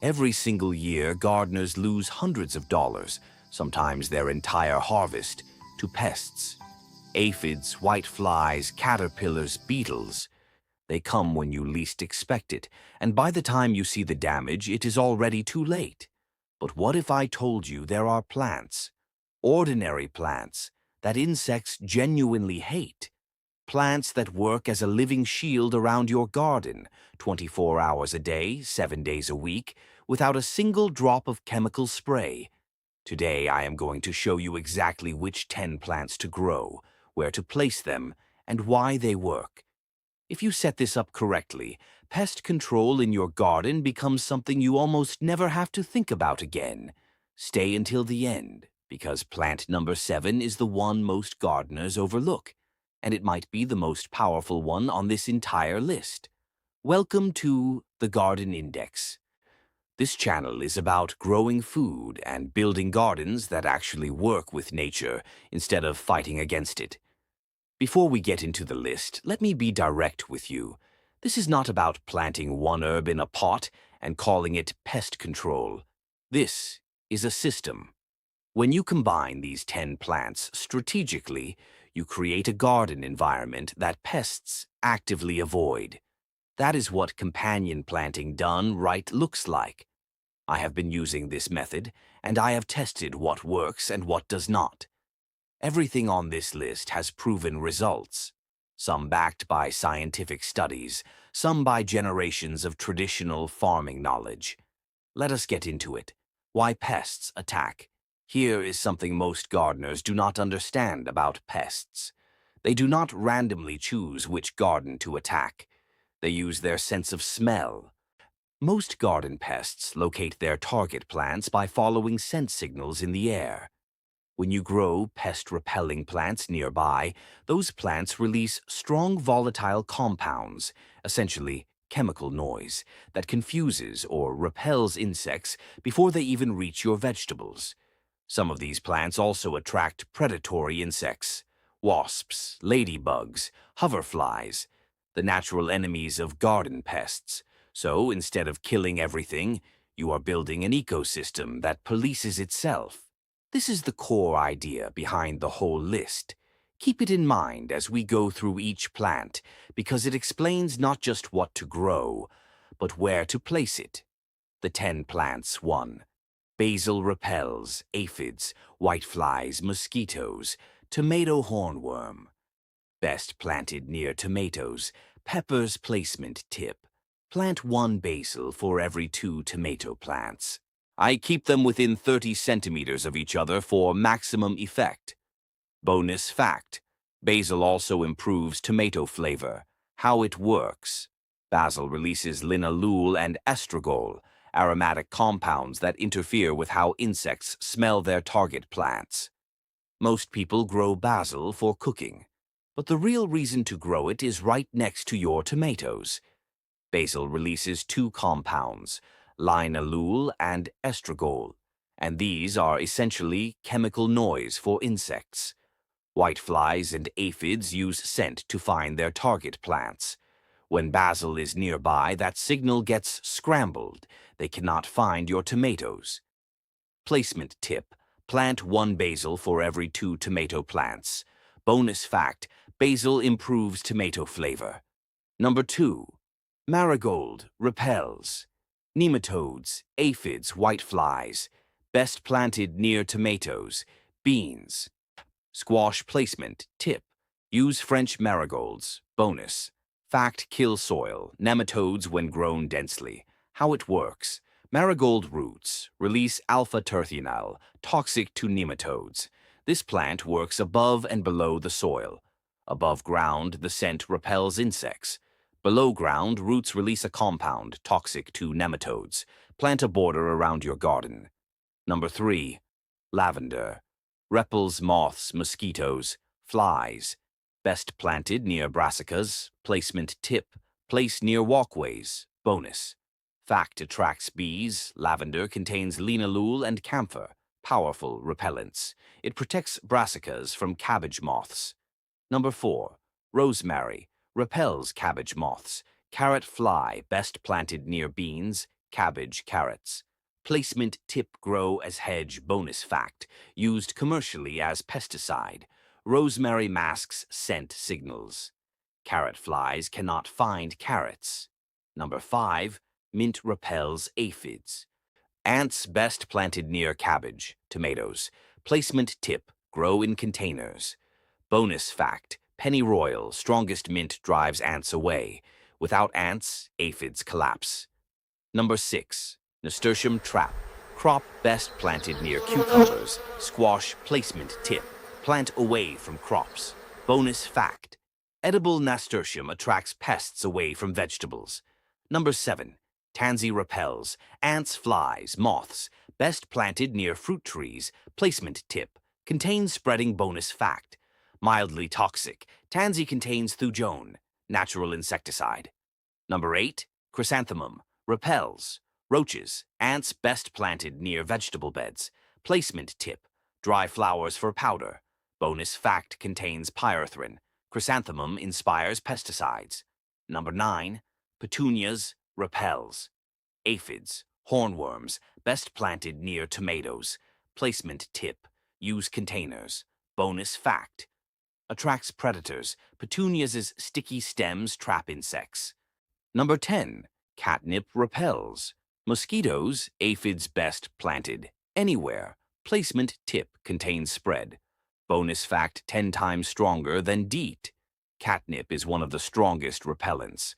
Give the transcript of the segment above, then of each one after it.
Every single year, gardeners lose hundreds of dollars, sometimes their entire harvest, to pests. Aphids, whiteflies, caterpillars, beetles. They come when you least expect it, and by the time you see the damage, it is already too late. But what if I told you there are plants, ordinary plants, that insects genuinely hate? Plants that work as a living shield around your garden, 24 hours a day, 7 days a week, without a single drop of chemical spray. Today I am going to show you exactly which 10 plants to grow, where to place them, and why they work. If you set this up correctly, pest control in your garden becomes something you almost never have to think about again. Stay until the end, because plant number 7 is the one most gardeners overlook, and it might be the most powerful one on this entire list. Welcome to the Garden Index. This channel is about growing food and building gardens that actually work with nature instead of fighting against it. Before we get into the list, let me be direct with you. This is not about planting one herb in a pot and calling it pest control. This is a system. When you combine these 10 plants strategically, you create a garden environment that pests actively avoid. That is what companion planting done right looks like. I have been using this method, and I have tested what works and what does not. Everything on this list has proven results, some backed by scientific studies, some by generations of traditional farming knowledge. Let us get into it. Why pests attack. Here is something most gardeners do not understand about pests. They do not randomly choose which garden to attack. They use their sense of smell. Most garden pests locate their target plants by following scent signals in the air. When you grow pest-repelling plants nearby, those plants release strong volatile compounds, essentially chemical noise, that confuses or repels insects before they even reach your vegetables. Some of these plants also attract predatory insects, wasps, ladybugs, hoverflies, the natural enemies of garden pests. So instead of killing everything, you are building an ecosystem that polices itself. This is the core idea behind the whole list. Keep it in mind as we go through each plant, because it explains not just what to grow, but where to place it. The 10 plants. 1. Basil repels aphids, whiteflies, mosquitoes, tomato hornworm. Best planted near tomatoes. Peppers placement tip. Plant 1 basil for every 2 tomato plants. I keep them within 30 centimeters of each other for maximum effect. Bonus fact: basil also improves tomato flavor. How it works. Basil releases linalool and estragol, aromatic compounds that interfere with how insects smell their target plants. Most people grow basil for cooking, but the real reason to grow it is right next to your tomatoes. Basil releases 2 compounds, linalool and estragol, and these are essentially chemical noise for insects. Whiteflies and aphids use scent to find their target plants. When basil is nearby, that signal gets scrambled. They cannot find your tomatoes. Placement tip: plant 1 basil for every 2 tomato plants. Bonus fact: basil improves tomato flavor. Number 2. Marigold repels nematodes, aphids, whiteflies. Best planted near tomatoes. Beans. Squash placement tip: use French marigolds. Bonus fact: kill soil, nematodes when grown densely. How it works. Marigold roots release alpha-terphenol, toxic to nematodes. This plant works above and below the soil. Above ground, the scent repels insects. Below ground, roots release a compound toxic to nematodes. Plant a border around your garden. Number 3. Lavender. Repels moths, mosquitoes, flies. Best planted near brassicas. Placement tip: place near walkways. Bonus fact: attracts bees. Lavender contains linalool and camphor, powerful repellents. It protects brassicas from cabbage moths. Number 4. Rosemary. Repels cabbage moths. Carrot fly, best planted near beans. cabbage, carrots. Placement tip grow as hedge bonus fact, used commercially as pesticide. Rosemary masks scent signals. Carrot flies cannot find carrots. Number 5, mint repels aphids. Ants best planted near cabbage, tomatoes. Placement tip, grow in containers. Bonus fact, pennyroyal, strongest mint drives ants away. Without ants, aphids collapse. Number 6, nasturtium trap. Crop best planted near cucumbers. Squash placement tip, plant away from crops. Bonus fact, edible nasturtium attracts pests away from vegetables. Number 7, tansy repels. Ants, flies, moths. Best planted near fruit trees. Placement tip, contains spreading bonus fact. Mildly toxic. Tansy contains thujone, natural insecticide. Number 8, chrysanthemum. Repels. Roaches. Ants best planted near vegetable beds. Placement tip, dry flowers for powder. Bonus fact contains pyrethrin. Chrysanthemum inspires pesticides. Number 9, petunias. Repels. Aphids. Hornworms. Best planted near tomatoes. Placement tip, use containers. Bonus fact, attracts predators. Petunias' sticky stems trap insects. Number 10, catnip repels. Mosquitoes, aphids best planted anywhere. Placement tip contains spread. Bonus fact, 10 times stronger than DEET. Catnip is one of the strongest repellents.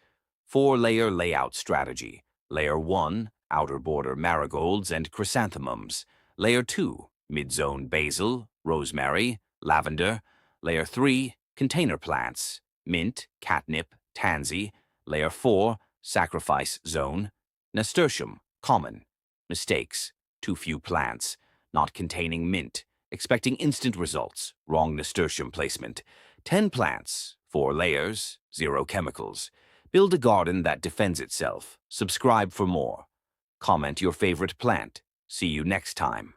4-layer layout strategy. Layer 1, outer border marigolds and chrysanthemums. Layer 2, mid-zone basil, rosemary, lavender. Layer 3, container plants, mint, catnip, tansy. Layer 4, sacrifice zone, nasturtium, common. Mistakes, too few plants, not containing mint, expecting instant results, wrong nasturtium placement. 10 plants, 4 layers, 0 chemicals. Build a garden that defends itself. Subscribe for more. Comment your favorite plant. See you next time.